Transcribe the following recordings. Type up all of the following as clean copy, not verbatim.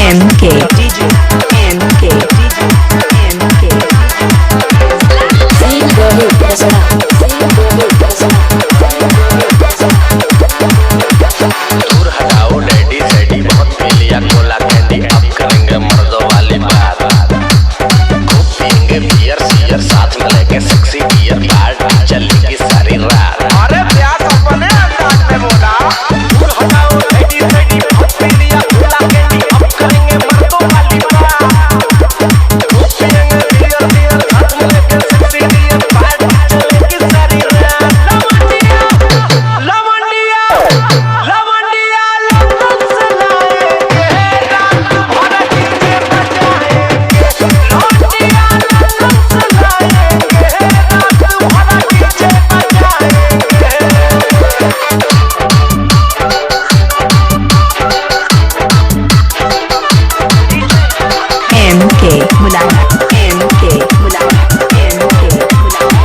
MK DJ MK DJ MK Sing Bohu Rasana Sing Bohu Rasana दूर हटाओ daddy सैडी बहुत पी लिया कोला कैंडी अब करेंगे मर्दों वाली बात खूब पियेंगे बियर सियर साथ में लेके सेक्सी बियर पार्टी चलेगी सारी रात अरे प्यार अपने अंदाज में बोला दूर हटाओ डैडी सैडी बहुत पी लिया कोला कैंडी अब करेंगे मर्दों वाली बात खूब पियेंगे बियर सियर साथ में लेके सेक्सी बियर पार्टी चलेगी सारी रात MK Mulana MK Mulana MK Mulana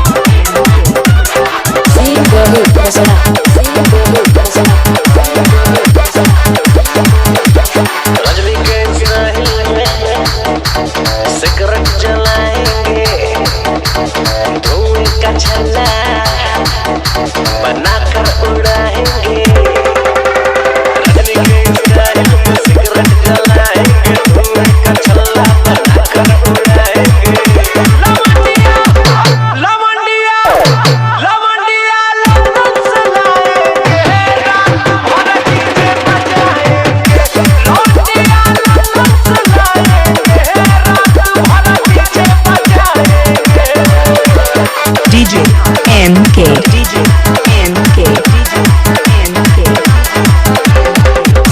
Sing Bohu Rasana Sing Bohu Rasana रजनी के साहिल में सिगरेट जलाएंगे धुएं का छल्ला बनाकर उड़ाएंगे रजनी के साहिल में सिगरेट जलाएंगे धुएं का छल्ला बनाकर उड़ाएंगे लवंडिया लवंडिया लंदन से लाएंगे रात भर डीजे बजाएंगे लवंडिया लंदन से लाएंगे रात भर डीजे बजाएंगे DJ MK DJ MK DJ MK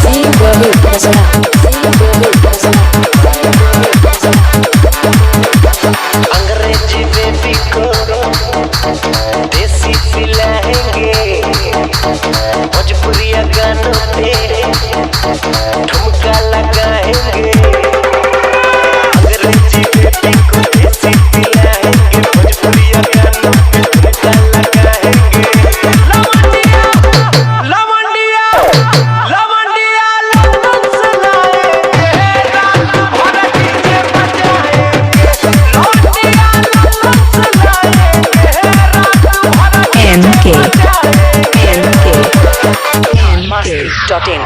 Sing Bohu Rasana Sing Bohu Rasana अंग्रेजी बेबी को देसी पिलाएंगे भोजपुरिया गानों पे ठुमका लगाएंगे अंग्रेजी बेबी को देसी पिलाएंगे भोजपुरिया गानों पे ठुमका लगाएंगे लवंडिया लवंडिया लंदन से लाएंगे रात भर डीजे बजाएंगे लवंडिया लंदन से लाएंगे रात भर MK MK MK.in